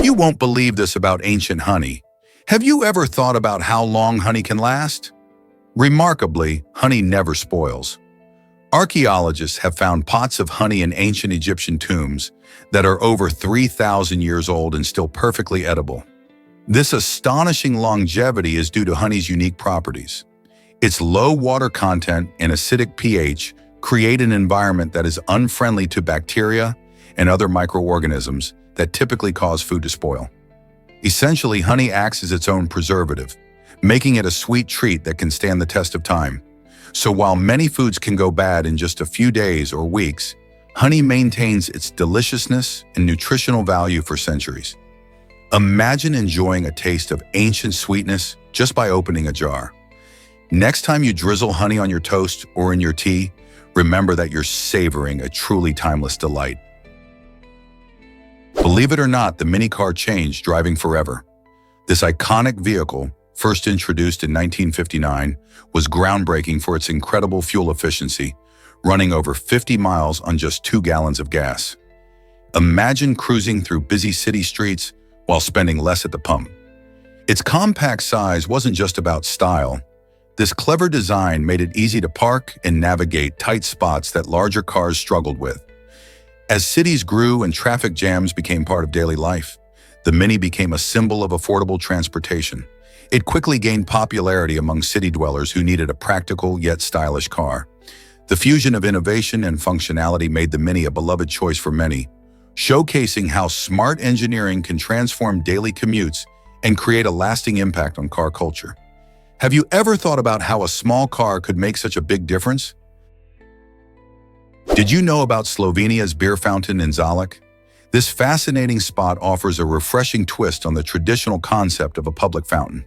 You won't believe this about ancient honey. Have you ever thought about how long honey can last? Remarkably, honey never spoils. Archaeologists have found pots of honey in ancient Egyptian tombs that are over 3,000 years old and still perfectly edible. This astonishing longevity is due to honey's unique properties. Its low water content and acidic pH create an environment that is unfriendly to bacteria and other microorganisms that typically cause food to spoil. Essentially, honey acts as its own preservative, making it a sweet treat that can stand the test of time. So while many foods can go bad in just a few days or weeks, honey maintains its deliciousness and nutritional value for centuries. Imagine enjoying a taste of ancient sweetness just by opening a jar. Next time you drizzle honey on your toast or in your tea, remember that you're savoring a truly timeless delight. Believe it or not, the mini car changed driving forever. This iconic vehicle, first introduced in 1959, was groundbreaking for its incredible fuel efficiency, running over 50 miles on just 2 gallons of gas. Imagine cruising through busy city streets while spending less at the pump. Its compact size wasn't just about style. This clever design made it easy to park and navigate tight spots that larger cars struggled with. As cities grew and traffic jams became part of daily life, the Mini became a symbol of affordable transportation. It quickly gained popularity among city dwellers who needed a practical yet stylish car. The fusion of innovation and functionality made the Mini a beloved choice for many, showcasing how smart engineering can transform daily commutes and create a lasting impact on car culture. Have you ever thought about how a small car could make such a big difference? Did you know about Slovenia's beer fountain in Zalek? This fascinating spot offers a refreshing twist on the traditional concept of a public fountain.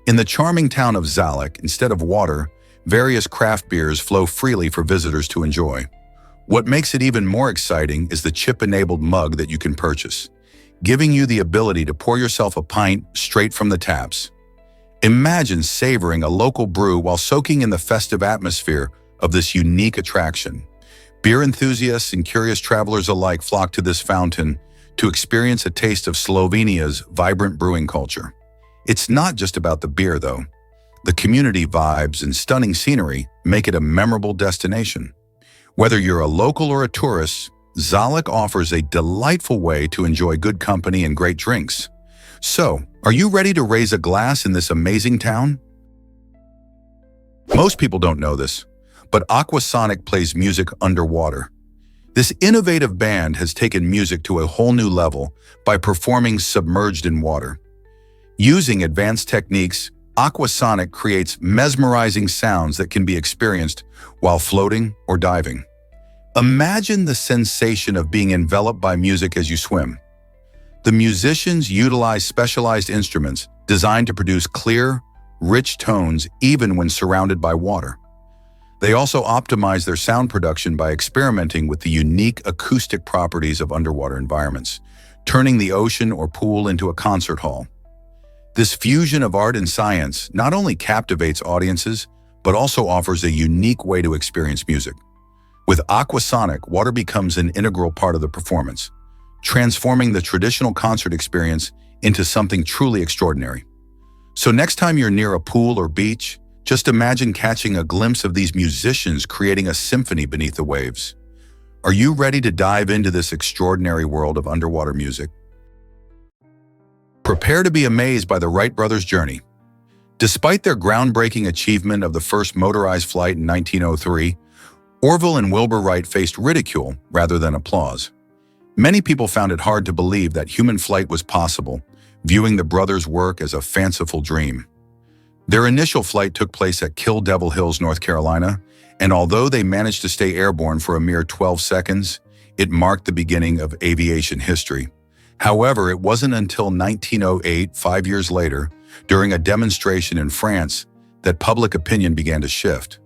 In the charming town of Zalek, instead of water, various craft beers flow freely for visitors to enjoy. What makes it even more exciting is the chip-enabled mug that you can purchase, giving you the ability to pour yourself a pint straight from the taps. Imagine savoring a local brew while soaking in the festive atmosphere of this unique attraction. Beer enthusiasts and curious travelers alike flock to this fountain to experience a taste of Slovenia's vibrant brewing culture. It's not just about the beer, though. The community vibes and stunning scenery make it a memorable destination. Whether you're a local or a tourist, Zalek offers a delightful way to enjoy good company and great drinks. So, are you ready to raise a glass in this amazing town? Most people don't know this, but Aquasonic plays music underwater. This innovative band has taken music to a whole new level by performing submerged in water. Using advanced techniques, Aquasonic creates mesmerizing sounds that can be experienced while floating or diving. Imagine the sensation of being enveloped by music as you swim. The musicians utilize specialized instruments designed to produce clear, rich tones even when surrounded by water. They also optimize their sound production by experimenting with the unique acoustic properties of underwater environments, turning the ocean or pool into a concert hall. This fusion of art and science not only captivates audiences, but also offers a unique way to experience music. With Aquasonic, water becomes an integral part of the performance, transforming the traditional concert experience into something truly extraordinary. So next time you're near a pool or beach, just imagine catching a glimpse of these musicians creating a symphony beneath the waves. Are you ready to dive into this extraordinary world of underwater music? Prepare to be amazed by the Wright brothers' journey. Despite their groundbreaking achievement of the first motorized flight in 1903, Orville and Wilbur Wright faced ridicule rather than applause. Many people found it hard to believe that human flight was possible, viewing the brothers' work as a fanciful dream. Their initial flight took place at Kill Devil Hills, North Carolina, and although they managed to stay airborne for a mere 12 seconds, it marked the beginning of aviation history. However, it wasn't until 1908, 5 years later, during a demonstration in France, that public opinion began to shift.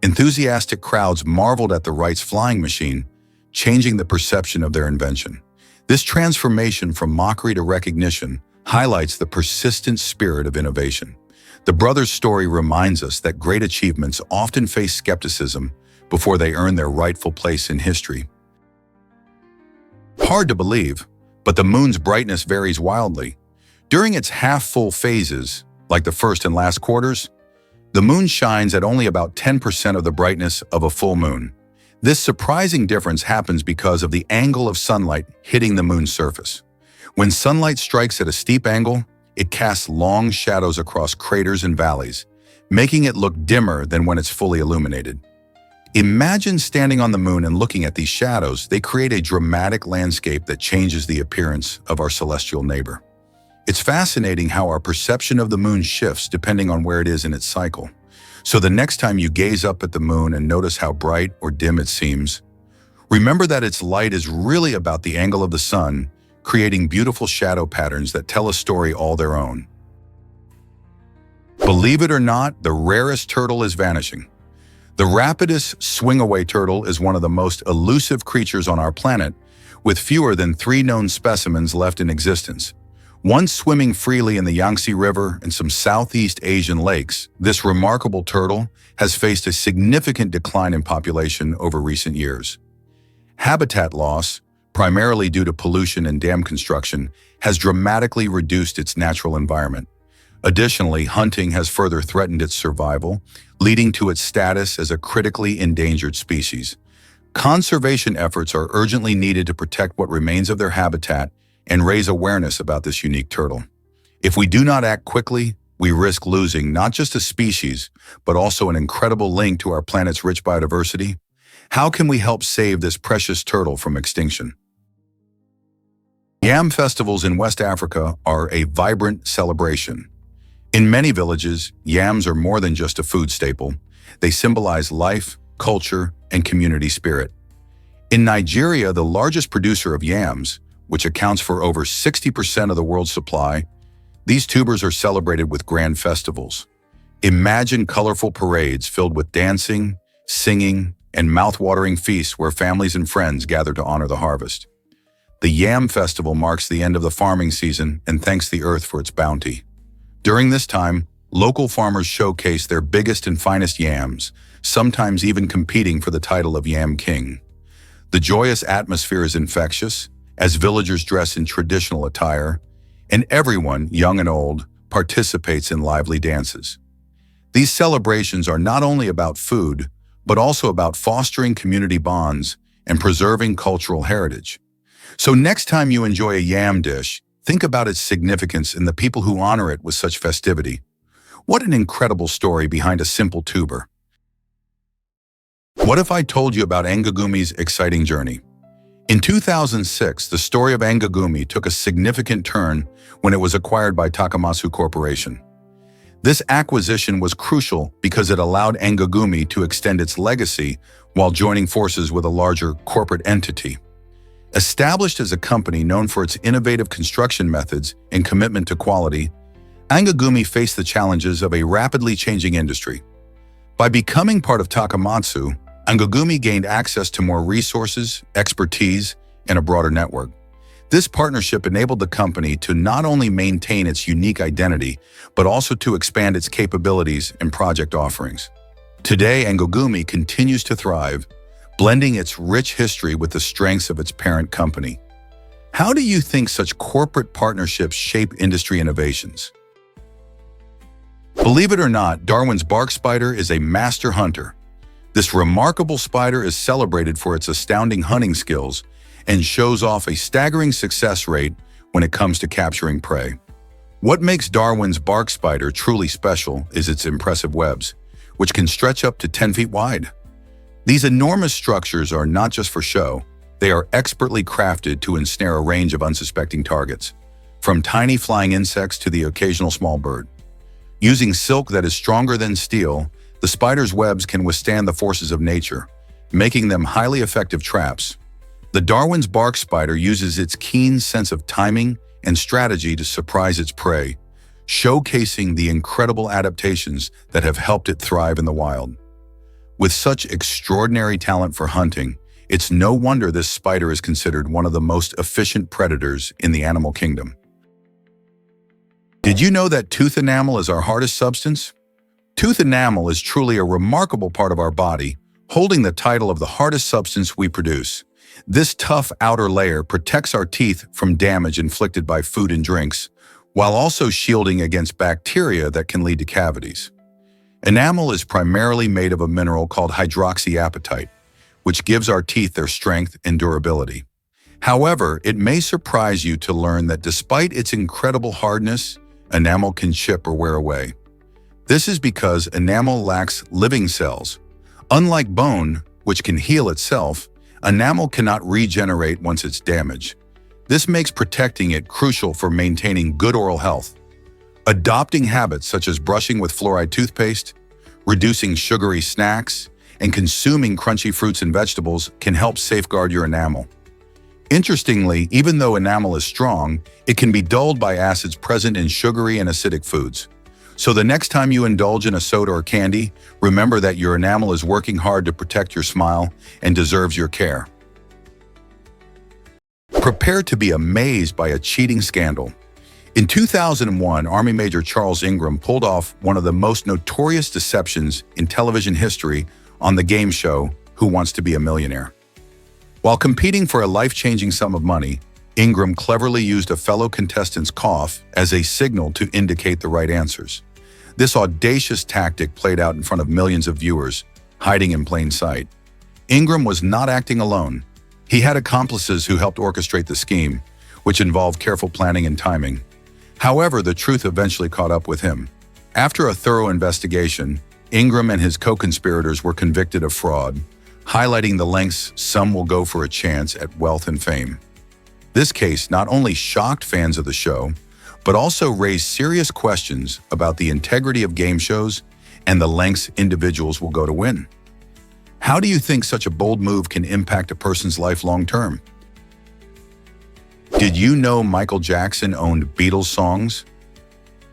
Enthusiastic crowds marveled at the Wrights' flying machine, changing the perception of their invention. This transformation from mockery to recognition highlights the persistent spirit of innovation. The brothers' story reminds us that great achievements often face skepticism before they earn their rightful place in history. Hard to believe, But the moon's brightness varies wildly. During its half-full phases, like the first and last quarters, the moon shines at only about 10% of the brightness of a full moon. This surprising difference happens because of the angle of sunlight hitting the moon's surface. When sunlight strikes at a steep angle, it casts long shadows across craters and valleys, making it look dimmer than when it's fully illuminated. Imagine standing on the moon and looking at these shadows. They create a dramatic landscape that changes the appearance of our celestial neighbor. It's fascinating how our perception of the moon shifts depending on where it is in its cycle. So the next time you gaze up at the moon and notice how bright or dim it seems, remember that its light is really about the angle of the sun, creating beautiful shadow patterns that tell a story all their own. Believe it or not, the rarest turtle is vanishing. The Rapidus swing-away turtle is one of the most elusive creatures on our planet, with fewer than 3 known specimens left in existence. Once swimming freely in the Yangtze River and some Southeast Asian lakes, this remarkable turtle has faced a significant decline in population over recent years. Habitat loss, primarily due to pollution and dam construction, has dramatically reduced its natural environment. Additionally, hunting has further threatened its survival, leading to its status as a critically endangered species. Conservation efforts are urgently needed to protect what remains of their habitat and raise awareness about this unique turtle. If we do not act quickly, we risk losing not just a species, but also an incredible link to our planet's rich biodiversity. How can we help save this precious turtle from extinction? Yam festivals in West Africa are a vibrant celebration. In many villages, yams are more than just a food staple. They symbolize life, culture, and community spirit. In Nigeria, the largest producer of yams, which accounts for over 60% of the world's supply, these tubers are celebrated with grand festivals. Imagine colorful parades filled with dancing, singing, and mouth-watering feasts where families and friends gather to honor the harvest. The Yam Festival marks the end of the farming season and thanks the earth for its bounty. During this time, local farmers showcase their biggest and finest yams, sometimes even competing for the title of Yam King. The joyous atmosphere is infectious, as villagers dress in traditional attire, and everyone, young and old, participates in lively dances. These celebrations are not only about food, but also about fostering community bonds and preserving cultural heritage. So next time you enjoy a yam dish, think about its significance and the people who honor it with such festivity. What an incredible story behind a simple tuber. What if I told you about Angogumi's exciting journey? In 2006, the story of Angogumi took a significant turn when it was acquired by Takamatsu Corporation. This acquisition was crucial because it allowed Angogumi to extend its legacy while joining forces with a larger corporate entity. Established as a company known for its innovative construction methods and commitment to quality, Angogumi faced the challenges of a rapidly changing industry. By becoming part of Takamatsu, Angogumi gained access to more resources, expertise, and a broader network. This partnership enabled the company to not only maintain its unique identity, but also to expand its capabilities and project offerings. Today, Angogumi continues to thrive, blending its rich history with the strengths of its parent company. How do you think such corporate partnerships shape industry innovations? Believe it or not, Darwin's bark spider is a master hunter. This remarkable spider is celebrated for its astounding hunting skills and shows off a staggering success rate when it comes to capturing prey. What makes Darwin's bark spider truly special is its impressive webs, which can stretch up to 10 feet wide. These enormous structures are not just for show, they are expertly crafted to ensnare a range of unsuspecting targets, from tiny flying insects to the occasional small bird. Using silk that is stronger than steel, the spider's webs can withstand the forces of nature, making them highly effective traps. The Darwin's bark spider uses its keen sense of timing and strategy to surprise its prey, showcasing the incredible adaptations that have helped it thrive in the wild. With such extraordinary talent for hunting, it's no wonder this spider is considered one of the most efficient predators in the animal kingdom. Did you know that tooth enamel is our hardest substance? Tooth enamel is truly a remarkable part of our body, holding the title of the hardest substance we produce. This tough outer layer protects our teeth from damage inflicted by food and drinks, while also shielding against bacteria that can lead to cavities. Enamel is primarily made of a mineral called hydroxyapatite, which gives our teeth their strength and durability. However, it may surprise you to learn that despite its incredible hardness, enamel can chip or wear away. This is because enamel lacks living cells. Unlike bone, which can heal itself, enamel cannot regenerate once it's damaged. This makes protecting it crucial for maintaining good oral health. Adopting habits such as brushing with fluoride toothpaste, reducing sugary snacks, and consuming crunchy fruits and vegetables can help safeguard your enamel. Interestingly, even though enamel is strong, it can be dulled by acids present in sugary and acidic foods. So the next time you indulge in a soda or candy, remember that your enamel is working hard to protect your smile and deserves your care. Prepare to be amazed by a cheating scandal. In 2001, Army Major Charles Ingram pulled off one of the most notorious deceptions in television history on the game show Who Wants to Be a Millionaire? While competing for a life-changing sum of money, Ingram cleverly used a fellow contestant's cough as a signal to indicate the right answers. This audacious tactic played out in front of millions of viewers, hiding in plain sight. Ingram was not acting alone. He had accomplices who helped orchestrate the scheme, which involved careful planning and timing. However, the truth eventually caught up with him. After a thorough investigation, Ingram and his co-conspirators were convicted of fraud, highlighting the lengths some will go for a chance at wealth and fame. This case not only shocked fans of the show, but also raised serious questions about the integrity of game shows and the lengths individuals will go to win. How do you think such a bold move can impact a person's life long term? Did you know Michael Jackson owned Beatles songs?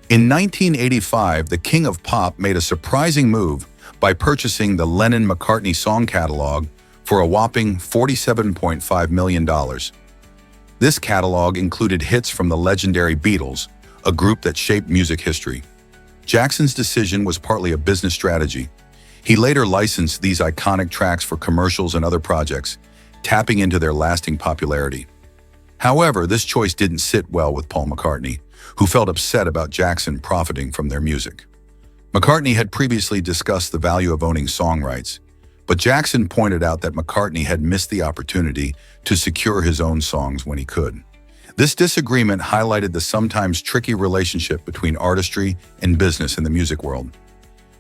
In 1985, the king of pop made a surprising move by purchasing the Lennon-McCartney song catalog for a whopping $47.5 million. This catalog included hits from the legendary Beatles, a group that shaped music history. Jackson's decision was partly a business strategy. He later licensed these iconic tracks for commercials and other projects, tapping into their lasting popularity. However, this choice didn't sit well with Paul McCartney, who felt upset about Jackson profiting from their music. McCartney had previously discussed the value of owning song rights, but Jackson pointed out that McCartney had missed the opportunity to secure his own songs when he could. This disagreement highlighted the sometimes tricky relationship between artistry and business in the music world.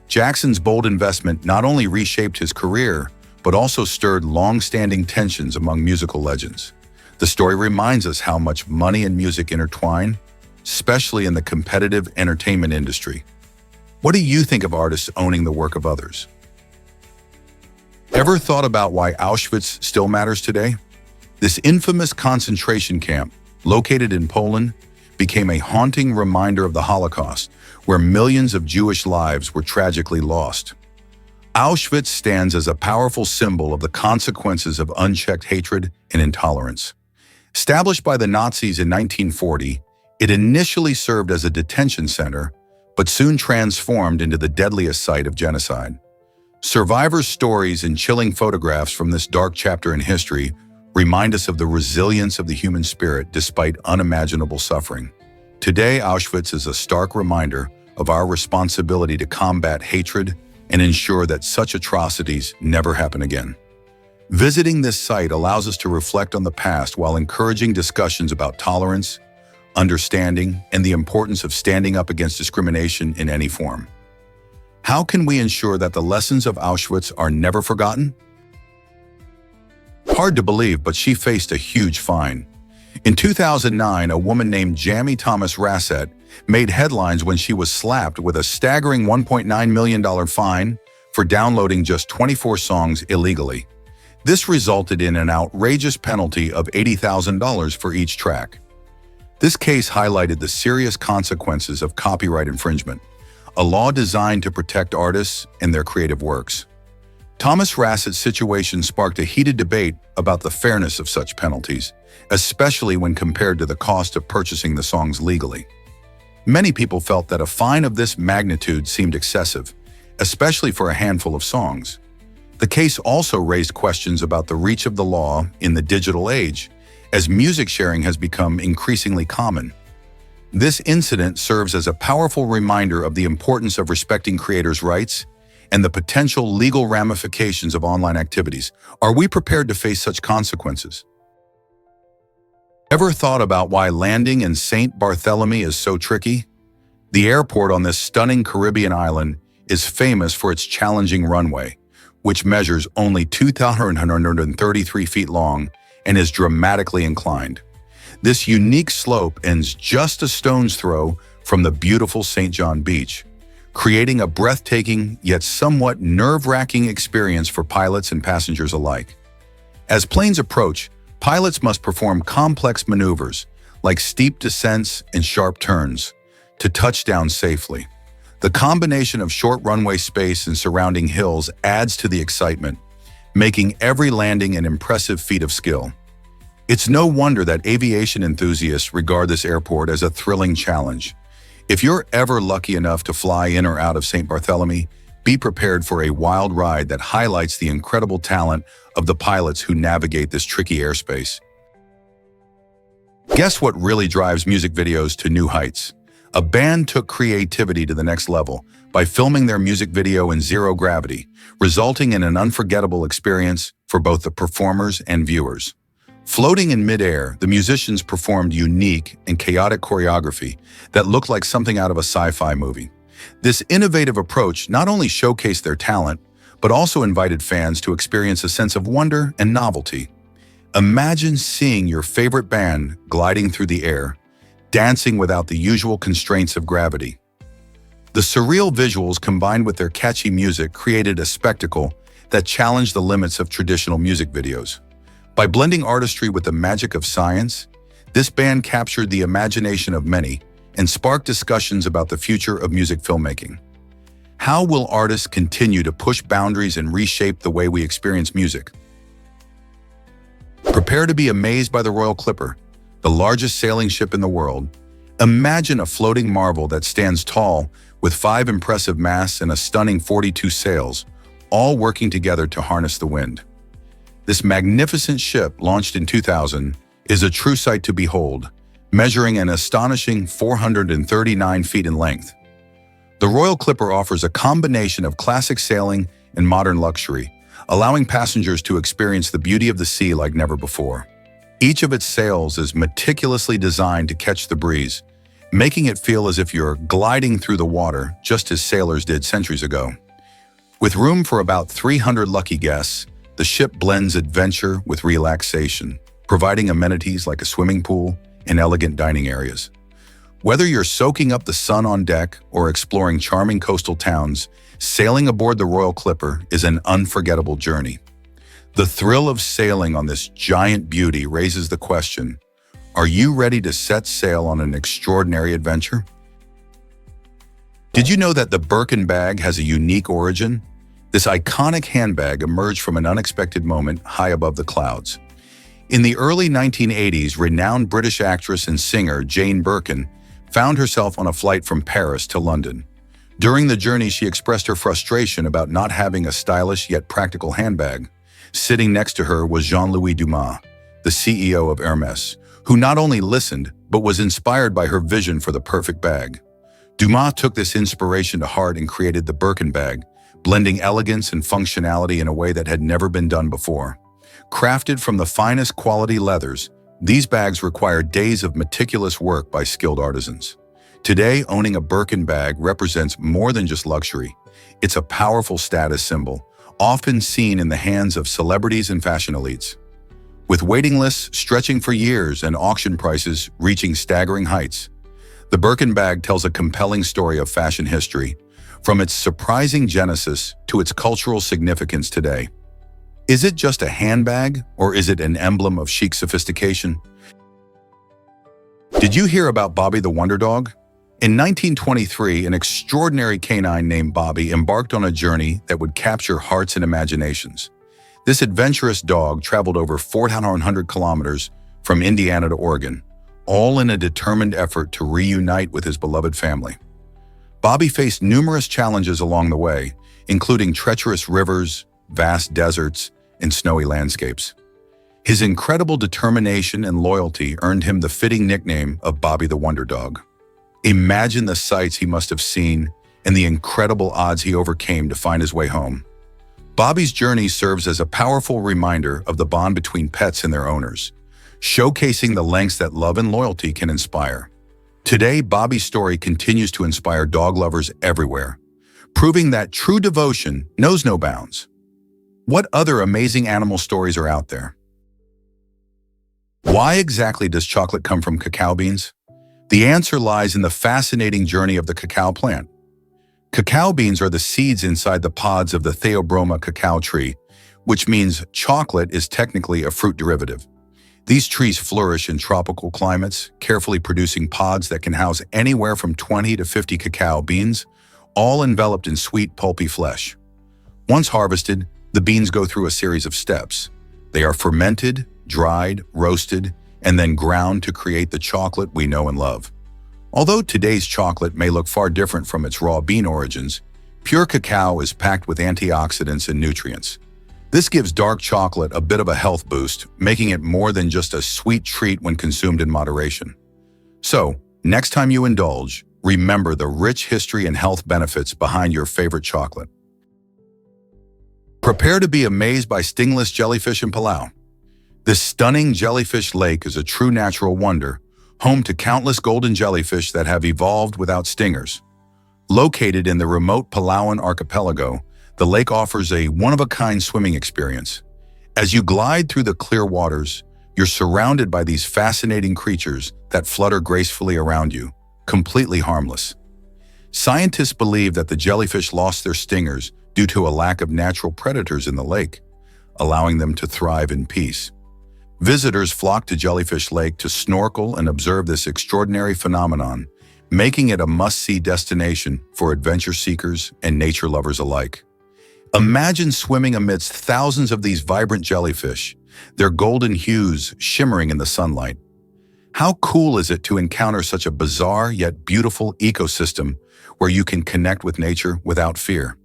Jackson's bold investment not only reshaped his career, but also stirred long-standing tensions among musical legends. The story reminds us how much money and music intertwine, especially in the competitive entertainment industry. What do you think of artists owning the work of others? Ever thought about why Auschwitz still matters today? This infamous concentration camp, located in Poland, became a haunting reminder of the Holocaust, where millions of Jewish lives were tragically lost. Auschwitz stands as a powerful symbol of the consequences of unchecked hatred and intolerance. Established by the Nazis in 1940, it initially served as a detention center, but soon transformed into the deadliest site of genocide. Survivors' stories and chilling photographs from this dark chapter in history remind us of the resilience of the human spirit despite unimaginable suffering. Today, Auschwitz is a stark reminder of our responsibility to combat hatred and ensure that such atrocities never happen again. Visiting this site allows us to reflect on the past while encouraging discussions about tolerance, understanding, and the importance of standing up against discrimination in any form. How can we ensure that the lessons of Auschwitz are never forgotten? Hard to believe, but she faced a huge fine. In 2009, a woman named Jamie Thomas Rassett made headlines when she was slapped with a staggering $1.9 million fine for downloading just 24 songs illegally. This resulted in an outrageous penalty of $80,000 for each track. This case highlighted the serious consequences of copyright infringement, a law designed to protect artists and their creative works. Thomas Rassett's situation sparked a heated debate about the fairness of such penalties, especially when compared to the cost of purchasing the songs legally. Many people felt that a fine of this magnitude seemed excessive, especially for a handful of songs. The case also raised questions about the reach of the law in the digital age, as music sharing has become increasingly common. This incident serves as a powerful reminder of the importance of respecting creators' rights and the potential legal ramifications of online activities. Are we prepared to face such consequences? Ever thought about why landing in St. Barthélemy is so tricky? The airport on this stunning Caribbean island is famous for its challenging runway, which measures only 2,133 feet long and is dramatically inclined. This unique slope ends just a stone's throw from the beautiful St. John Beach, creating a breathtaking yet somewhat nerve-wracking experience for pilots and passengers alike. As planes approach, pilots must perform complex maneuvers, like steep descents and sharp turns, to touch down safely. The combination of short runway space and surrounding hills adds to the excitement, making every landing an impressive feat of skill. It's no wonder that aviation enthusiasts regard this airport as a thrilling challenge. If you're ever lucky enough to fly in or out of St. Barthélemy, be prepared for a wild ride that highlights the incredible talent of the pilots who navigate this tricky airspace. Guess what really drives music videos to new heights? A band took creativity to the next level by filming their music video in zero gravity, resulting in an unforgettable experience for both the performers and viewers. Floating in midair, the musicians performed unique and chaotic choreography that looked like something out of a sci-fi movie. This innovative approach not only showcased their talent, but also invited fans to experience a sense of wonder and novelty. Imagine seeing your favorite band gliding through the air, dancing without the usual constraints of gravity. The surreal visuals combined with their catchy music created a spectacle that challenged the limits of traditional music videos. By blending artistry with the magic of science, this band captured the imagination of many and sparked discussions about the future of music filmmaking. How will artists continue to push boundaries and reshape the way we experience music? Prepare to be amazed by the Royal Clipper, the largest sailing ship in the world. Imagine a floating marvel that stands tall with 5 impressive masts and a stunning 42 sails, all working together to harness the wind. This magnificent ship, launched in 2000, is a true sight to behold, measuring an astonishing 439 feet in length. The Royal Clipper offers a combination of classic sailing and modern luxury, allowing passengers to experience the beauty of the sea like never before. Each of its sails is meticulously designed to catch the breeze, making it feel as if you're gliding through the water just as sailors did centuries ago. With room for about 300 lucky guests, the ship blends adventure with relaxation, providing amenities like a swimming pool and elegant dining areas. Whether you're soaking up the sun on deck or exploring charming coastal towns, sailing aboard the Royal Clipper is an unforgettable journey. The thrill of sailing on this giant beauty raises the question, are you ready to set sail on an extraordinary adventure? Did you know that the Birkin bag has a unique origin? This iconic handbag emerged from an unexpected moment high above the clouds. In the early 1980s, renowned British actress and singer Jane Birkin found herself on a flight from Paris to London. During the journey, she expressed her frustration about not having a stylish yet practical handbag. Sitting next to her was Jean-Louis Dumas, the CEO of Hermès, who not only listened, but was inspired by her vision for the perfect bag. Dumas took this inspiration to heart and created the Birkin bag, blending elegance and functionality in a way that had never been done before. Crafted from the finest quality leathers, these bags require days of meticulous work by skilled artisans. Today, owning a Birkin bag represents more than just luxury. It's a powerful status symbol, often seen in the hands of celebrities and fashion elites. With waiting lists stretching for years and auction prices reaching staggering heights, the Birkin bag tells a compelling story of fashion history, from its surprising genesis to its cultural significance today. Is it just a handbag, or is it an emblem of chic sophistication? Did you hear about Bobby the Wonderdog? In 1923, an extraordinary canine named Bobby embarked on a journey that would capture hearts and imaginations. This adventurous dog traveled over 400 kilometers from Indiana to Oregon, all in a determined effort to reunite with his beloved family. Bobby faced numerous challenges along the way, including treacherous rivers, vast deserts, and snowy landscapes. His incredible determination and loyalty earned him the fitting nickname of Bobby the Wonderdog. Imagine the sights he must have seen and the incredible odds he overcame to find his way home. Bobby's journey serves as a powerful reminder of the bond between pets and their owners, showcasing the lengths that love and loyalty can inspire. Today, Bobby's story continues to inspire dog lovers everywhere, proving that true devotion knows no bounds. What other amazing animal stories are out there? Why exactly does chocolate come from cacao beans? The answer lies in the fascinating journey of the cacao plant. Cacao beans are the seeds inside the pods of the Theobroma cacao tree, which means chocolate is technically a fruit derivative. These trees flourish in tropical climates, carefully producing pods that can house anywhere from 20 to 50 cacao beans, all enveloped in sweet, pulpy flesh. Once harvested, the beans go through a series of steps. They are fermented, dried, roasted, and then ground to create the chocolate we know and love. Although today's chocolate may look far different from its raw bean origins, pure cacao is packed with antioxidants and nutrients. This gives dark chocolate a bit of a health boost, making it more than just a sweet treat when consumed in moderation. So, next time you indulge, remember the rich history and health benefits behind your favorite chocolate. Prepare to be amazed by stingless jellyfish in Palau. This stunning jellyfish lake is a true natural wonder, home to countless golden jellyfish that have evolved without stingers. Located in the remote Palauan archipelago, the lake offers a one-of-a-kind swimming experience. As you glide through the clear waters, you're surrounded by these fascinating creatures that flutter gracefully around you, completely harmless. Scientists believe that the jellyfish lost their stingers due to a lack of natural predators in the lake, allowing them to thrive in peace. Visitors flock to Jellyfish Lake to snorkel and observe this extraordinary phenomenon, making it a must-see destination for adventure seekers and nature lovers alike. Imagine swimming amidst thousands of these vibrant jellyfish, their golden hues shimmering in the sunlight. How cool is it to encounter such a bizarre yet beautiful ecosystem where you can connect with nature without fear?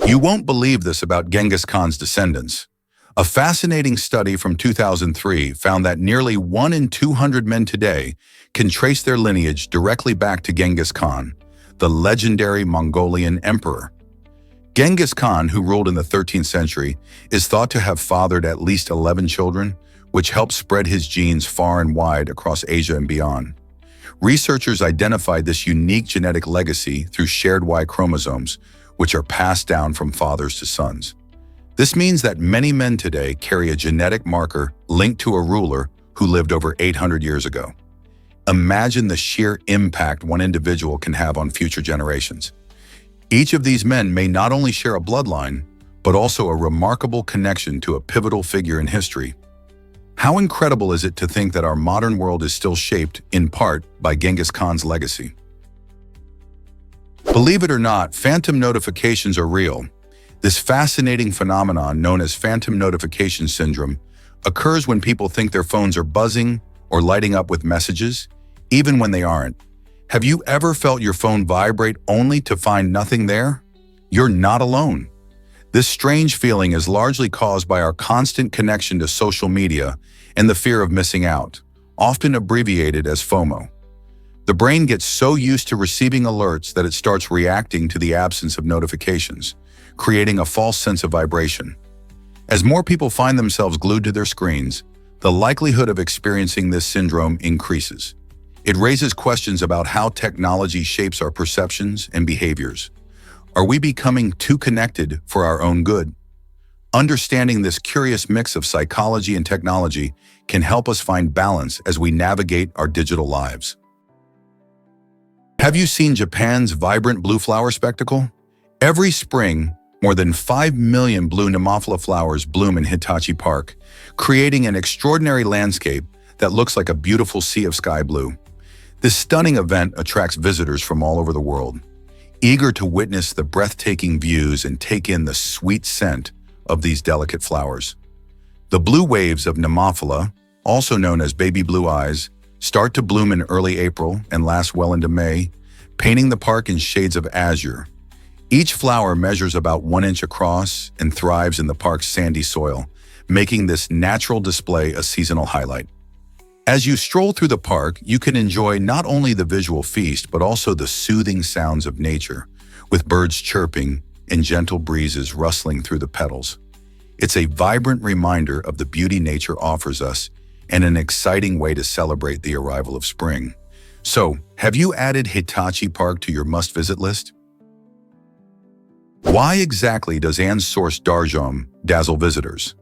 You won't believe this about Genghis Khan's descendants. A fascinating study from 2003 found that nearly 1 in 200 men today can trace their lineage directly back to Genghis Khan, the legendary Mongolian emperor. Genghis Khan, who ruled in the 13th century, is thought to have fathered at least 11 children, which helped spread his genes far and wide across Asia and beyond. Researchers identified this unique genetic legacy through shared Y chromosomes, which are passed down from fathers to sons. This means that many men today carry a genetic marker linked to a ruler who lived over 800 years ago. Imagine the sheer impact one individual can have on future generations. Each of these men may not only share a bloodline, but also a remarkable connection to a pivotal figure in history. How incredible is it to think that our modern world is still shaped, in part, by Genghis Khan's legacy? Believe it or not, phantom notifications are real. This fascinating phenomenon, known as phantom notification syndrome, occurs when people think their phones are buzzing or lighting up with messages, even when they aren't. Have you ever felt your phone vibrate only to find nothing there? You're not alone. This strange feeling is largely caused by our constant connection to social media and the fear of missing out, often abbreviated as FOMO. The brain gets so used to receiving alerts that it starts reacting to the absence of notifications, creating a false sense of vibration. As more people find themselves glued to their screens, the likelihood of experiencing this syndrome increases. It raises questions about how technology shapes our perceptions and behaviors. Are we becoming too connected for our own good? Understanding this curious mix of psychology and technology can help us find balance as we navigate our digital lives. Have you seen Japan's vibrant blue flower spectacle? Every spring, more than 5 million blue Nemophila flowers bloom in Hitachi Park, creating an extraordinary landscape that looks like a beautiful sea of sky blue. This stunning event attracts visitors from all over the world, eager to witness the breathtaking views and take in the sweet scent of these delicate flowers. The blue waves of Nemophila, also known as baby blue eyes, start to bloom in early April and last well into May, painting the park in shades of azure. Each flower measures about 1 inch across and thrives in the park's sandy soil, making this natural display a seasonal highlight. As you stroll through the park, you can enjoy not only the visual feast, but also the soothing sounds of nature, with birds chirping and gentle breezes rustling through the petals. It's a vibrant reminder of the beauty nature offers us and an exciting way to celebrate the arrival of spring. So, have you added Hitachi Park to your must-visit list? Why exactly does Anse Source dazzle visitors?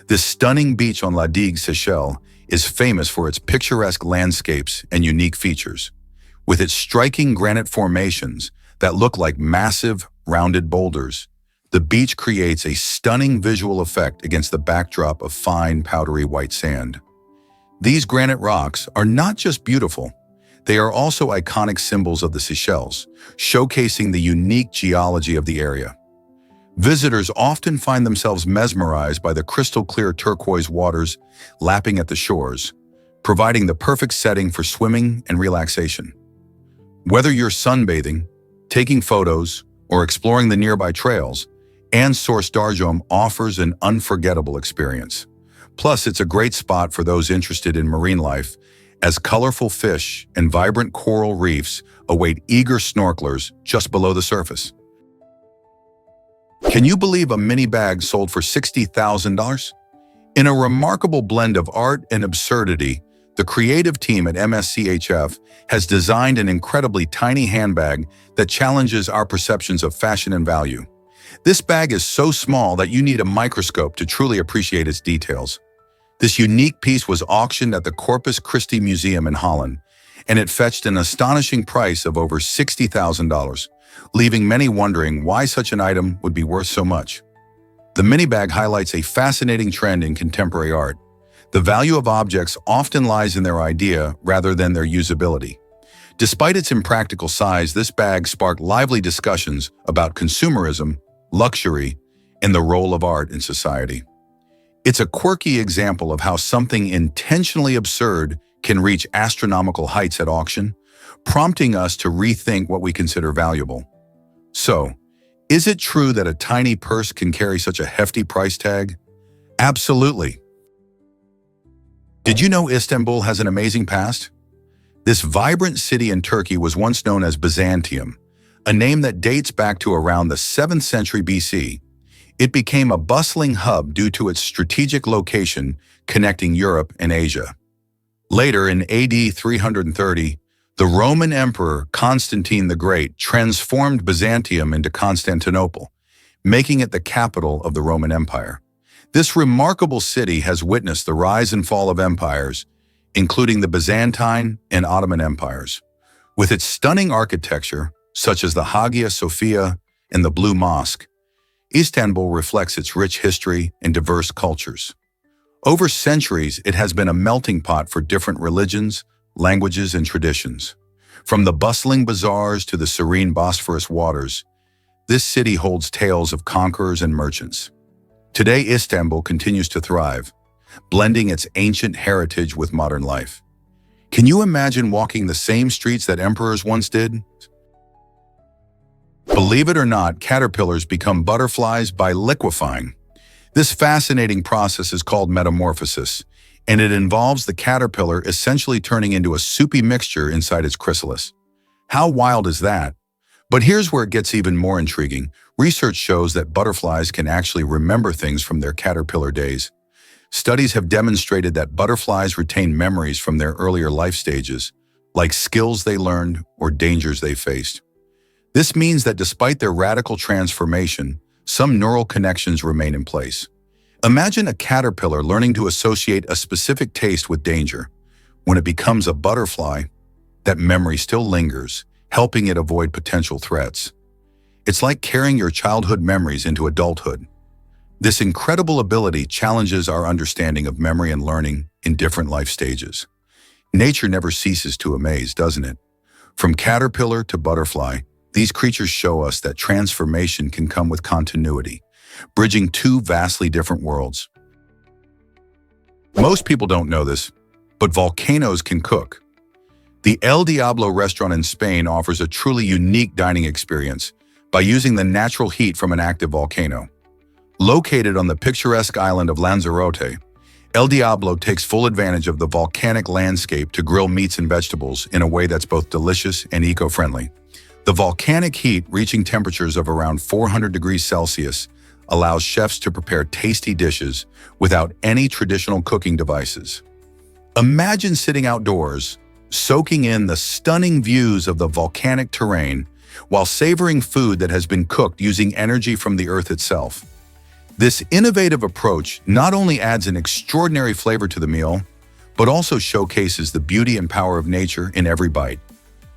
This stunning beach on La Digue, Seychelles, is famous for its picturesque landscapes and unique features. With its striking granite formations that look like massive, rounded boulders, the beach creates a stunning visual effect against the backdrop of fine, powdery white sand. These granite rocks are not just beautiful, they are also iconic symbols of the Seychelles, showcasing the unique geology of the area. Visitors often find themselves mesmerized by the crystal-clear turquoise waters lapping at the shores, providing the perfect setting for swimming and relaxation. Whether you're sunbathing, taking photos, or exploring the nearby trails, Anse Source offers an unforgettable experience. Plus, it's a great spot for those interested in marine life, as colorful fish and vibrant coral reefs await eager snorkelers just below the surface. Can you believe a mini bag sold for $60,000? In a remarkable blend of art and absurdity, the creative team at MSCHF has designed an incredibly tiny handbag that challenges our perceptions of fashion and value. This bag is so small that you need a microscope to truly appreciate its details. This unique piece was auctioned at the Corpus Christi Museum in Holland, and it fetched an astonishing price of over $60,000, leaving many wondering why such an item would be worth so much. The mini bag highlights a fascinating trend in contemporary art. The value of objects often lies in their idea rather than their usability. Despite its impractical size, this bag sparked lively discussions about consumerism, luxury, and the role of art in society. It's a quirky example of how something intentionally absurd can reach astronomical heights at auction, prompting us to rethink what we consider valuable. So, is it true that a tiny purse can carry such a hefty price tag? Absolutely. Did you know Istanbul has an amazing past? This vibrant city in Turkey was once known as Byzantium, a name that dates back to around the 7th century BC. It became a bustling hub due to its strategic location connecting Europe and Asia. Later, in AD 330, the Roman Emperor Constantine the Great transformed Byzantium into Constantinople, making it the capital of the Roman Empire. This remarkable city has witnessed the rise and fall of empires, including the Byzantine and Ottoman empires. With its stunning architecture, such as the Hagia Sophia and the Blue Mosque, Istanbul reflects its rich history and diverse cultures. Over centuries, it has been a melting pot for different religions, languages, and traditions. From the bustling bazaars to the serene Bosphorus waters, this city holds tales of conquerors and merchants. Today, Istanbul continues to thrive, blending its ancient heritage with modern life. Can you imagine walking the same streets that emperors once did? Believe it or not, caterpillars become butterflies by liquefying. This fascinating process is called metamorphosis, and it involves the caterpillar essentially turning into a soupy mixture inside its chrysalis. How wild is that? But here's where it gets even more intriguing. Research shows that butterflies can actually remember things from their caterpillar days. Studies have demonstrated that butterflies retain memories from their earlier life stages, like skills they learned or dangers they faced. This means that despite their radical transformation, some neural connections remain in place. Imagine a caterpillar learning to associate a specific taste with danger. When it becomes a butterfly, that memory still lingers, helping it avoid potential threats. It's like carrying your childhood memories into adulthood. This incredible ability challenges our understanding of memory and learning in different life stages. Nature never ceases to amaze, doesn't it? From caterpillar to butterfly, these creatures show us that transformation can come with continuity, bridging two vastly different worlds. Most people don't know this, but volcanoes can cook. The El Diablo restaurant in Spain offers a truly unique dining experience, by using the natural heat from an active volcano. Located on the picturesque island of Lanzarote, El Diablo takes full advantage of the volcanic landscape to grill meats and vegetables in a way that's both delicious and eco-friendly. The volcanic heat, reaching temperatures of around 400 degrees Celsius, allows chefs to prepare tasty dishes without any traditional cooking devices. Imagine sitting outdoors, soaking in the stunning views of the volcanic terrain while savoring food that has been cooked using energy from the earth itself. This innovative approach not only adds an extraordinary flavor to the meal, but also showcases the beauty and power of nature in every bite.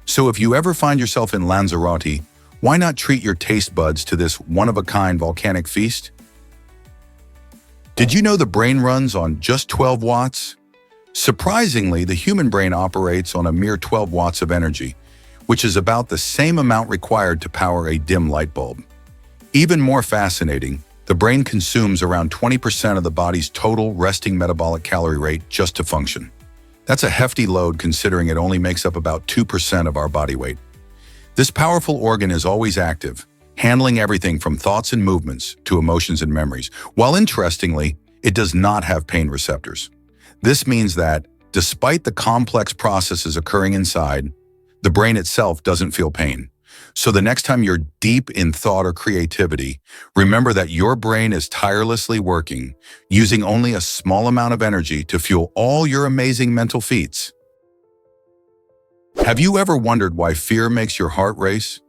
So if you ever find yourself in Lanzarote, why not treat your taste buds to this one-of-a-kind volcanic feast? Did you know the brain runs on just 12 watts? Surprisingly, the human brain operates on a mere 12 watts of energy, which is about the same amount required to power a dim light bulb. Even more fascinating, the brain consumes around 20% of the body's total resting metabolic calorie rate just to function. That's a hefty load considering it only makes up about 2% of our body weight. This powerful organ is always active, handling everything from thoughts and movements to emotions and memories, while interestingly, it does not have pain receptors. This means that, despite the complex processes occurring inside, the brain itself doesn't feel pain. So the next time you're deep in thought or creativity, remember that your brain is tirelessly working, using only a small amount of energy to fuel all your amazing mental feats. Have you ever wondered why fear makes your heart race?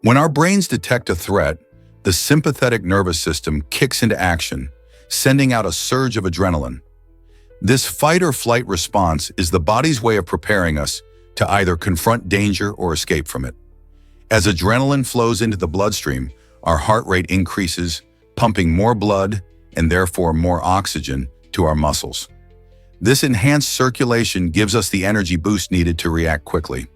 When our brains detect a threat, the sympathetic nervous system kicks into action, sending out a surge of adrenaline. This fight or flight response is the body's way of preparing us to either confront danger or escape from it. As adrenaline flows into the bloodstream, our heart rate increases, pumping more blood and therefore more oxygen to our muscles. This enhanced circulation gives us the energy boost needed to react quickly.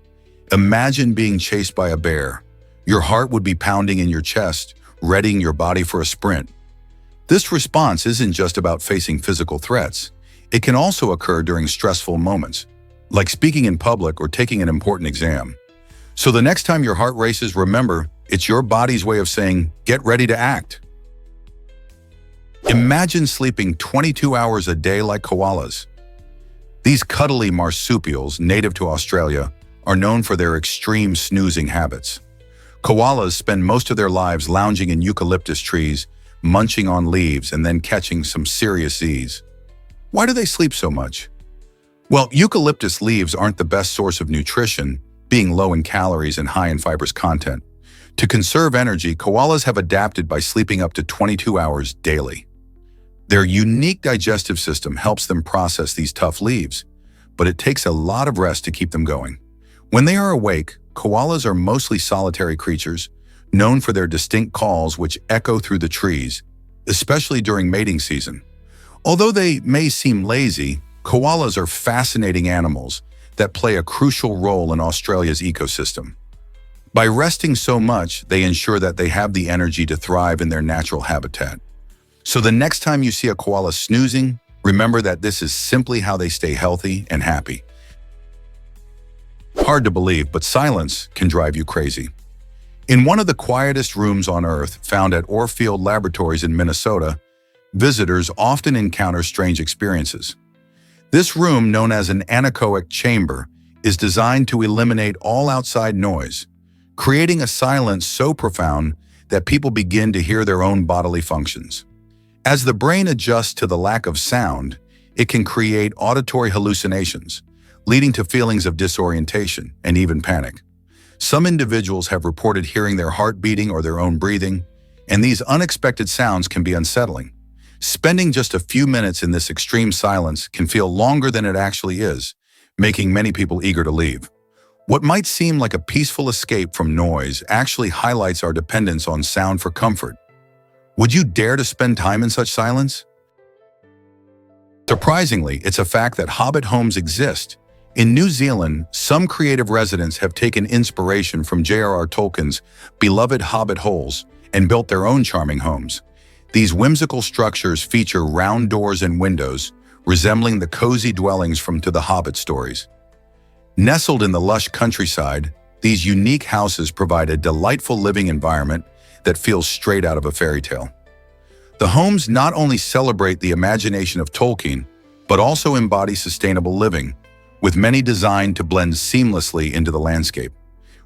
Imagine being chased by a bear. Your heart would be pounding in your chest, readying your body for a sprint. This response isn't just about facing physical threats. It can also occur during stressful moments, like speaking in public or taking an important exam. So the next time your heart races, remember, it's your body's way of saying, get ready to act. Imagine sleeping 22 hours a day like koalas. These cuddly marsupials, native to Australia, are known for their extreme snoozing habits. Koalas spend most of their lives lounging in eucalyptus trees, munching on leaves, and then catching some serious Z's. Why do they sleep so much? Well, eucalyptus leaves aren't the best source of nutrition, being low in calories and high in fibrous content. To conserve energy, koalas have adapted by sleeping up to 22 hours daily. Their unique digestive system helps them process these tough leaves, but it takes a lot of rest to keep them going. When they are awake, koalas are mostly solitary creatures, known for their distinct calls which echo through the trees, especially during mating season. Although they may seem lazy, koalas are fascinating animals that play a crucial role in Australia's ecosystem. By resting so much, they ensure that they have the energy to thrive in their natural habitat. So the next time you see a koala snoozing, remember that this is simply how they stay healthy and happy. Hard to believe, but silence can drive you crazy. In one of the quietest rooms on Earth, found at Orfield Laboratories in Minnesota, visitors often encounter strange experiences. This room, known as an anechoic chamber, is designed to eliminate all outside noise, creating a silence so profound that people begin to hear their own bodily functions. As the brain adjusts to the lack of sound, it can create auditory hallucinations, leading to feelings of disorientation and even panic. Some individuals have reported hearing their heart beating or their own breathing, and these unexpected sounds can be unsettling. Spending just a few minutes in this extreme silence can feel longer than it actually is, making many people eager to leave. What might seem like a peaceful escape from noise actually highlights our dependence on sound for comfort. Would you dare to spend time in such silence? Surprisingly, it's a fact that Hobbit homes exist. In New Zealand, some creative residents have taken inspiration from J.R.R. Tolkien's beloved Hobbit holes and built their own charming homes. These whimsical structures feature round doors and windows, resembling the cozy dwellings from To the Hobbit stories. Nestled in the lush countryside, These unique houses provide a delightful living environment that feels straight out of a fairy tale. The homes not only celebrate the imagination of Tolkien, but also embody sustainable living, with many designed to blend seamlessly into the landscape.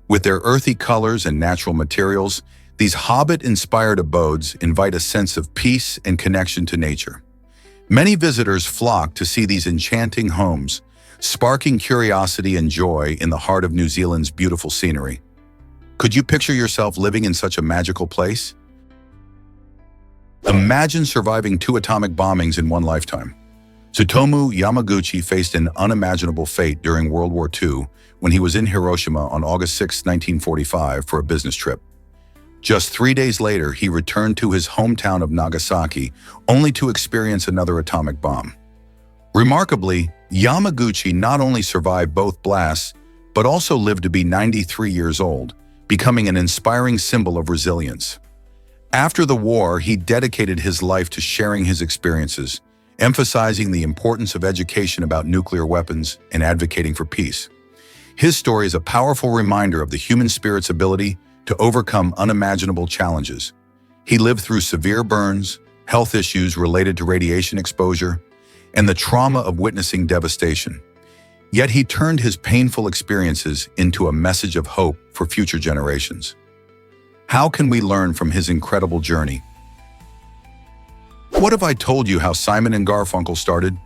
With their earthy colors and natural materials, these Hobbit-inspired abodes invite a sense of peace and connection to nature. Many visitors flock to see these enchanting homes, sparking curiosity and joy in the heart of New Zealand's beautiful scenery. Could you picture yourself living in such a magical place? Imagine surviving 2 atomic bombings in one lifetime. Tsutomu Yamaguchi faced an unimaginable fate during World War II when he was in Hiroshima on August 6, 1945 for a business trip. Just 3 days later, he returned to his hometown of Nagasaki, only to experience another atomic bomb. Remarkably, Yamaguchi not only survived both blasts, but also lived to be 93 years old, becoming an inspiring symbol of resilience. After the war, he dedicated his life to sharing his experiences, emphasizing the importance of education about nuclear weapons and advocating for peace. His story is a powerful reminder of the human spirit's ability to overcome unimaginable challenges. He lived through severe burns, health issues related to radiation exposure, and the trauma of witnessing devastation. Yet he turned his painful experiences into a message of hope for future generations. How can we learn from his incredible journey? What if I told you how Simon and Garfunkel started?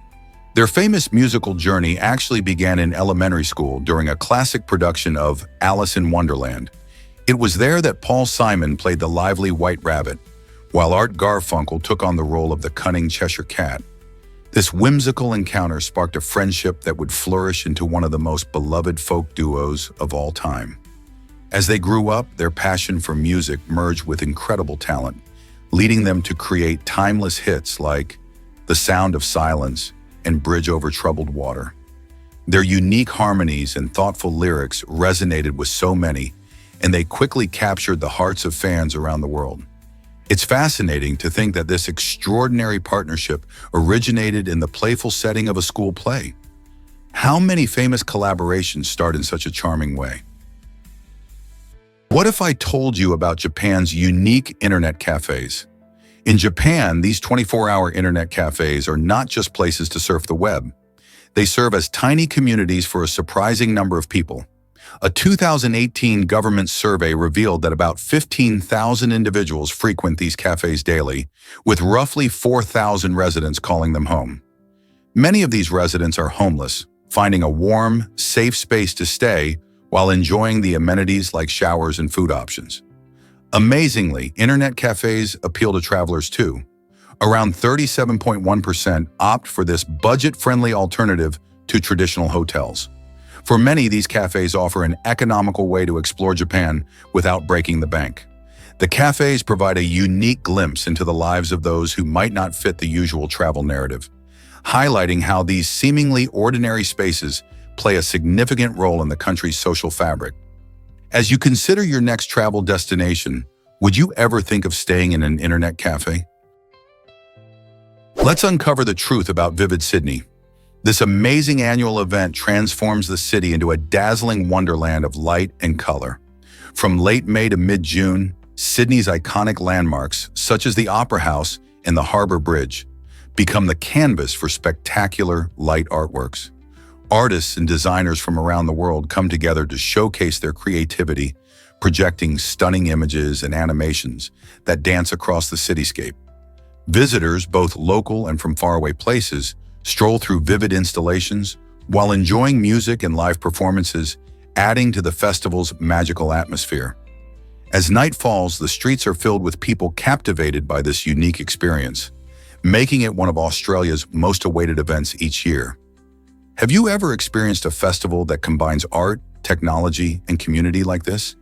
Their famous musical journey actually began in elementary school during a classic production of Alice in Wonderland. It was there that Paul Simon played the lively White Rabbit, while Art Garfunkel took on the role of the cunning Cheshire Cat. This whimsical encounter sparked a friendship that would flourish into one of the most beloved folk duos of all time. As they grew up, their passion for music merged with incredible talent, leading them to create timeless hits like The Sound of Silence and Bridge Over Troubled Water. Their unique harmonies and thoughtful lyrics resonated with so many, and they quickly captured the hearts of fans around the world. It's fascinating to think that this extraordinary partnership originated in the playful setting of a school play. How many famous collaborations start in such a charming way? What if I told you about Japan's unique internet cafes? In Japan, these 24-hour internet cafes are not just places to surf the web. They serve as tiny communities for a surprising number of people. A 2018 government survey revealed that about 15,000 individuals frequent these cafes daily, with roughly 4,000 residents calling them home. Many of these residents are homeless, finding a warm, safe space to stay while enjoying the amenities like showers and food options. Amazingly, internet cafes appeal to travelers too. Around 37.1% opt for this budget-friendly alternative to traditional hotels. For many, these cafes offer an economical way to explore Japan without breaking the bank. The cafes provide a unique glimpse into the lives of those who might not fit the usual travel narrative, highlighting how these seemingly ordinary spaces play a significant role in the country's social fabric. As you consider your next travel destination, would you ever think of staying in an internet cafe? Let's uncover the truth about Vivid Sydney. This amazing annual event transforms the city into a dazzling wonderland of light and color. From late May to mid-June, Sydney's iconic landmarks, such as the Opera House and the Harbour Bridge, become the canvas for spectacular light artworks. Artists and designers from around the world come together to showcase their creativity, projecting stunning images and animations that dance across the cityscape. Visitors, both local and from faraway places, stroll through vivid installations while enjoying music and live performances, adding to the festival's magical atmosphere. As night falls, the streets are filled with people captivated by this unique experience, making it one of Australia's most awaited events each year. Have you ever experienced a festival that combines art, technology, and community like this?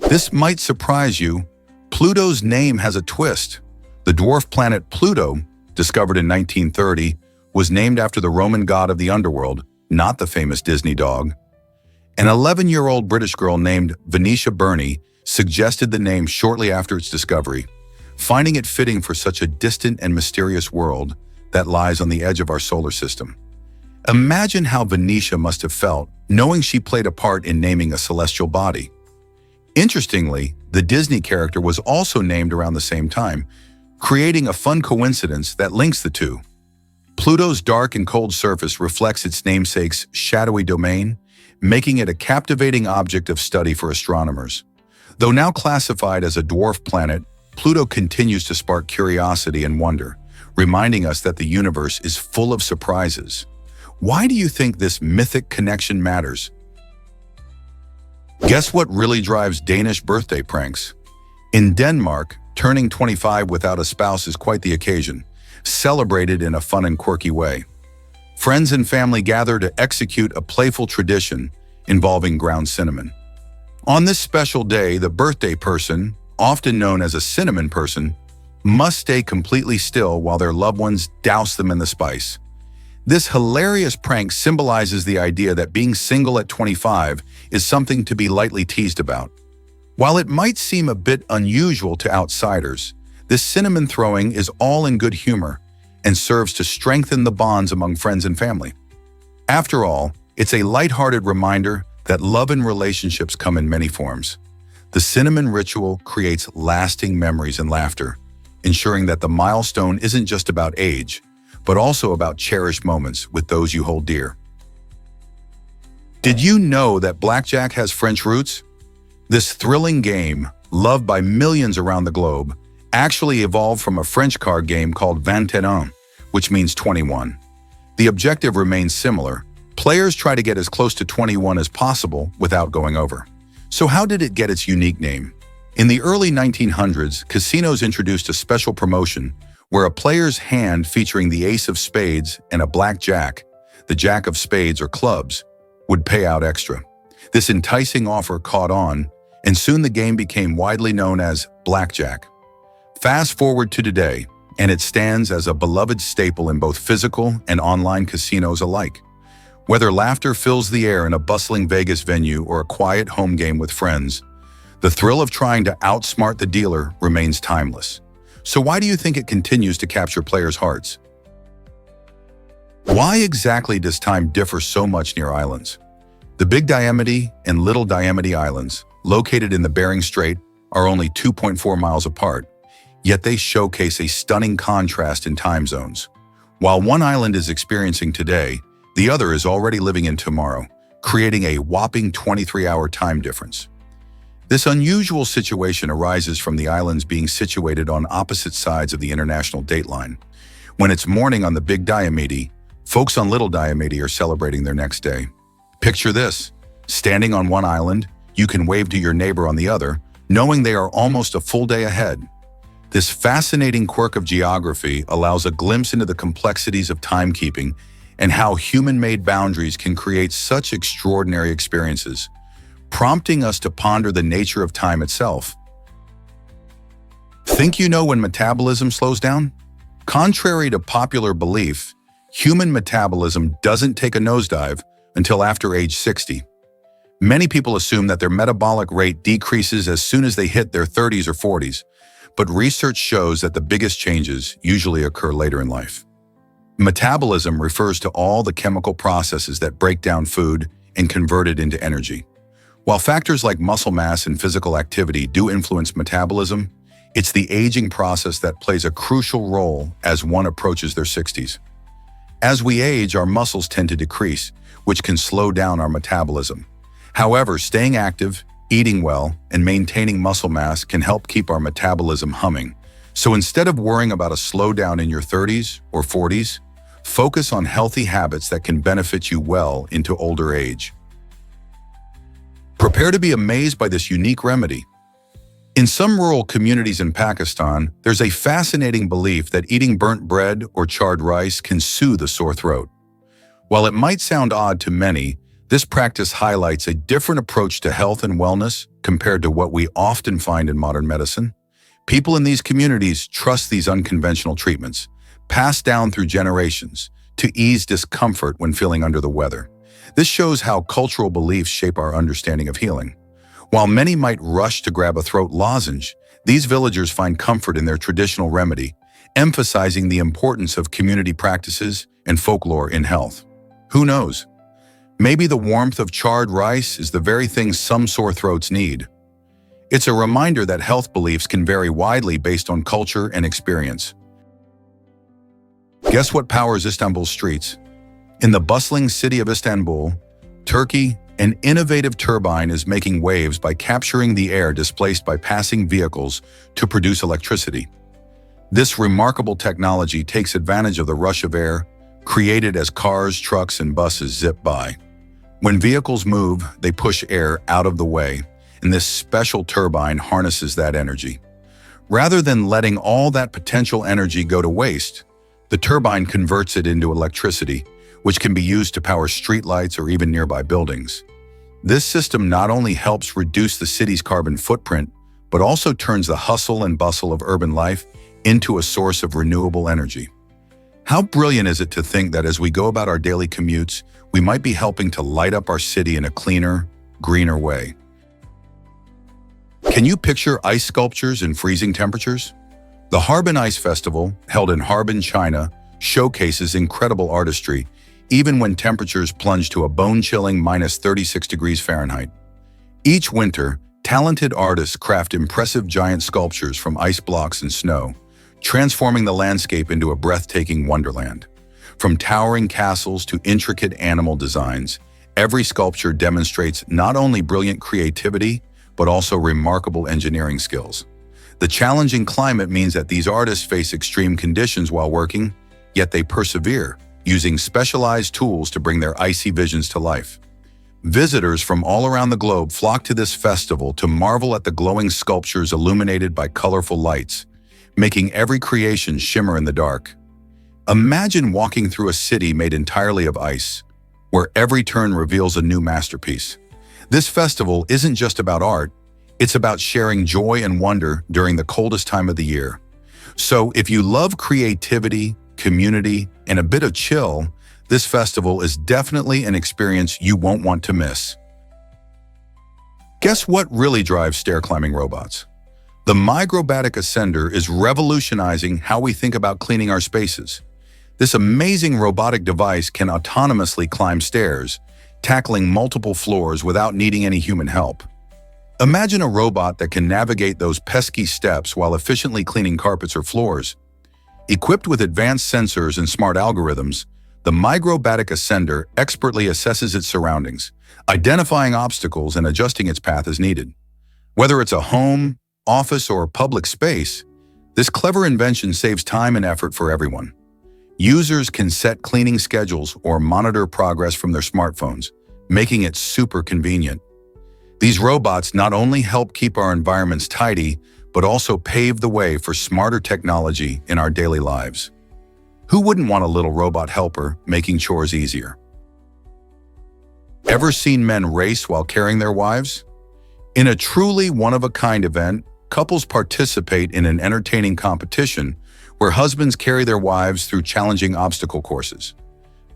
This might surprise you. Pluto's name has a twist. The dwarf planet Pluto, discovered in 1930, was named after the Roman god of the underworld, not the famous Disney dog. An 11-year-old British girl named Venetia Burney suggested the name shortly after its discovery, finding it fitting for such a distant and mysterious world that lies on the edge of our solar system. Imagine how Venetia must have felt knowing she played a part in naming a celestial body. Interestingly, the Disney character was also named around the same time, creating a fun coincidence that links the two. Pluto's dark and cold surface reflects its namesake's shadowy domain, making it a captivating object of study for astronomers. Though now classified as a dwarf planet, Pluto continues to spark curiosity and wonder, reminding us that the universe is full of surprises. Why do you think this mythic connection matters? Guess what really drives Danish birthday pranks? In Denmark, turning 25 without a spouse is quite the occasion, celebrated in a fun and quirky way. Friends and family gather to execute a playful tradition involving ground cinnamon. On this special day, the birthday person, often known as a cinnamon person, must stay completely still while their loved ones douse them in the spice. This hilarious prank symbolizes the idea that being single at 25 is something to be lightly teased about. While it might seem a bit unusual to outsiders, this cinnamon throwing is all in good humor and serves to strengthen the bonds among friends and family. After all, it's a lighthearted reminder that love and relationships come in many forms. The cinnamon ritual creates lasting memories and laughter, ensuring that the milestone isn't just about age, but also about cherished moments with those you hold dear. Did you know that blackjack has French roots? This thrilling game, loved by millions around the globe, actually evolved from a French card game called 21, which means 21. The objective remains similar. Players try to get as close to 21 as possible without going over. So how did it get its unique name? In the early 1900s, casinos introduced a special promotion where a player's hand featuring the ace of spades and a black jack, the jack of spades or clubs, would pay out extra. This enticing offer caught on, and soon the game became widely known as blackjack. Fast forward to today, and it stands as a beloved staple in both physical and online casinos alike. Whether laughter fills the air in a bustling Vegas venue or a quiet home game with friends, the thrill of trying to outsmart the dealer remains timeless. So why do you think it continues to capture players' hearts? Why exactly does time differ so much near islands? The Big Diamity and Little Diamity Islands, located in the Bering Strait, are only 2.4 miles apart, yet they showcase a stunning contrast in time zones. While one island is experiencing today, the other is already living in tomorrow, creating a whopping 23-hour time difference. This unusual situation arises from the islands being situated on opposite sides of the international dateline. When it's morning on the Big Diamity, folks on Little Diamity are celebrating their next day. Picture this: standing on one island, you can wave to your neighbor on the other, knowing they are almost a full day ahead. This fascinating quirk of geography allows a glimpse into the complexities of timekeeping and how human-made boundaries can create such extraordinary experiences, prompting us to ponder the nature of time itself. Think you know when metabolism slows down? Contrary to popular belief, human metabolism doesn't take a nosedive until after age 60. Many people assume that their metabolic rate decreases as soon as they hit their 30s or 40s, but research shows that the biggest changes usually occur later in life. Metabolism refers to all the chemical processes that break down food and convert it into energy. While factors like muscle mass and physical activity do influence metabolism, it's the aging process that plays a crucial role as one approaches their 60s. As we age, our muscles tend to decrease, which can slow down our metabolism. However, staying active, eating well, and maintaining muscle mass can help keep our metabolism humming. So instead of worrying about a slowdown in your 30s or 40s, focus on healthy habits that can benefit you well into older age. Prepare to be amazed by this unique remedy. In some rural communities in Pakistan, there's a fascinating belief that eating burnt bread or charred rice can soothe a sore throat. While it might sound odd to many, this practice highlights a different approach to health and wellness compared to what we often find in modern medicine. People in these communities trust these unconventional treatments, passed down through generations, to ease discomfort when feeling under the weather. This shows how cultural beliefs shape our understanding of healing. While many might rush to grab a throat lozenge, these villagers find comfort in their traditional remedy, emphasizing the importance of community practices and folklore in health. Who knows? Maybe the warmth of charred rice is the very thing some sore throats need. It's a reminder that health beliefs can vary widely based on culture and experience. Guess what powers Istanbul's streets? In the bustling city of Istanbul, Turkey, an innovative turbine is making waves by capturing the air displaced by passing vehicles to produce electricity. This remarkable technology takes advantage of the rush of air created as cars, trucks, and buses zip by. When vehicles move, they push air out of the way, and this special turbine harnesses that energy. Rather than letting all that potential energy go to waste, the turbine converts it into electricity, which can be used to power streetlights or even nearby buildings. This system not only helps reduce the city's carbon footprint, but also turns the hustle and bustle of urban life into a source of renewable energy. How brilliant is it to think that as we go about our daily commutes, we might be helping to light up our city in a cleaner, greener way? Can you picture ice sculptures in freezing temperatures? The Harbin Ice Festival, held in Harbin, China, showcases incredible artistry, even when temperatures plunge to a bone-chilling -36 degrees Fahrenheit. Each winter, talented artists craft impressive giant sculptures from ice blocks and snow, transforming the landscape into a breathtaking wonderland. From towering castles to intricate animal designs, every sculpture demonstrates not only brilliant creativity, but also remarkable engineering skills. The challenging climate means that these artists face extreme conditions while working, yet they persevere, using specialized tools to bring their icy visions to life. Visitors from all around the globe flock to this festival to marvel at the glowing sculptures illuminated by colorful lights, making every creation shimmer in the dark. Imagine walking through a city made entirely of ice, where every turn reveals a new masterpiece. This festival isn't just about art, it's about sharing joy and wonder during the coldest time of the year. So if you love creativity, community, and a bit of chill, this festival is definitely an experience you won't want to miss. Guess what really drives stair-climbing robots? The Microbatic Ascender is revolutionizing how we think about cleaning our spaces. This amazing robotic device can autonomously climb stairs, tackling multiple floors without needing any human help. Imagine a robot that can navigate those pesky steps while efficiently cleaning carpets or floors. Equipped with advanced sensors and smart algorithms, the Microbatic Ascender expertly assesses its surroundings, identifying obstacles and adjusting its path as needed. Whether it's a home, office, or public space, this clever invention saves time and effort for everyone. Users can set cleaning schedules or monitor progress from their smartphones, making it super convenient. These robots not only help keep our environments tidy, but also pave the way for smarter technology in our daily lives. Who wouldn't want a little robot helper making chores easier? Ever seen men race while carrying their wives? In a truly one-of-a-kind event, couples participate in an entertaining competition where husbands carry their wives through challenging obstacle courses.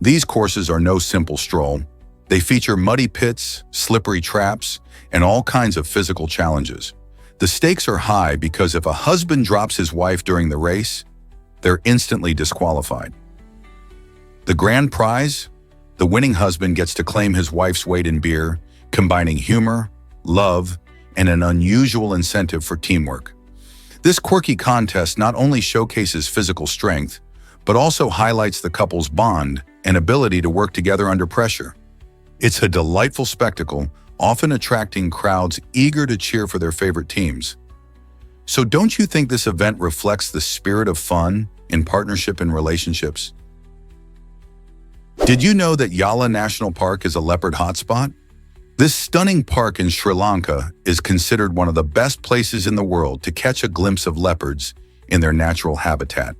These courses are no simple stroll. They feature muddy pits, slippery traps, and all kinds of physical challenges. The stakes are high because if a husband drops his wife during the race, they're instantly disqualified. The grand prize? The winning husband gets to claim his wife's weight in beer, combining humor, love, and an unusual incentive for teamwork. This quirky contest not only showcases physical strength, but also highlights the couple's bond and ability to work together under pressure. It's a delightful spectacle, often attracting crowds eager to cheer for their favorite teams. So don't you think this event reflects the spirit of fun in partnership and relationships? Did you know that Yala National Park is a leopard hotspot? This stunning park in Sri Lanka is considered one of the best places in the world to catch a glimpse of leopards in their natural habitat.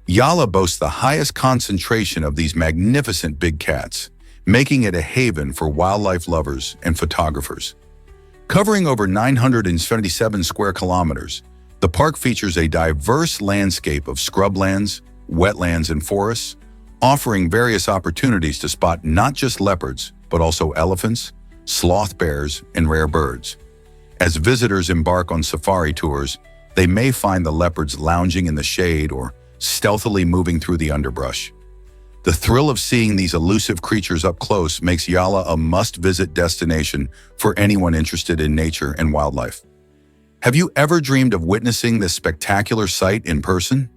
Yala boasts the highest concentration of these magnificent big cats, making it a haven for wildlife lovers and photographers. Covering over 977 square kilometers, the park features a diverse landscape of scrublands, wetlands, and forests, offering various opportunities to spot not just leopards, but also elephants, sloth bears, and rare birds. As visitors embark on safari tours, they may find the leopards lounging in the shade or stealthily moving through the underbrush. The thrill of seeing these elusive creatures up close makes Yala a must-visit destination for anyone interested in nature and wildlife. Have you ever dreamed of witnessing this spectacular sight in person?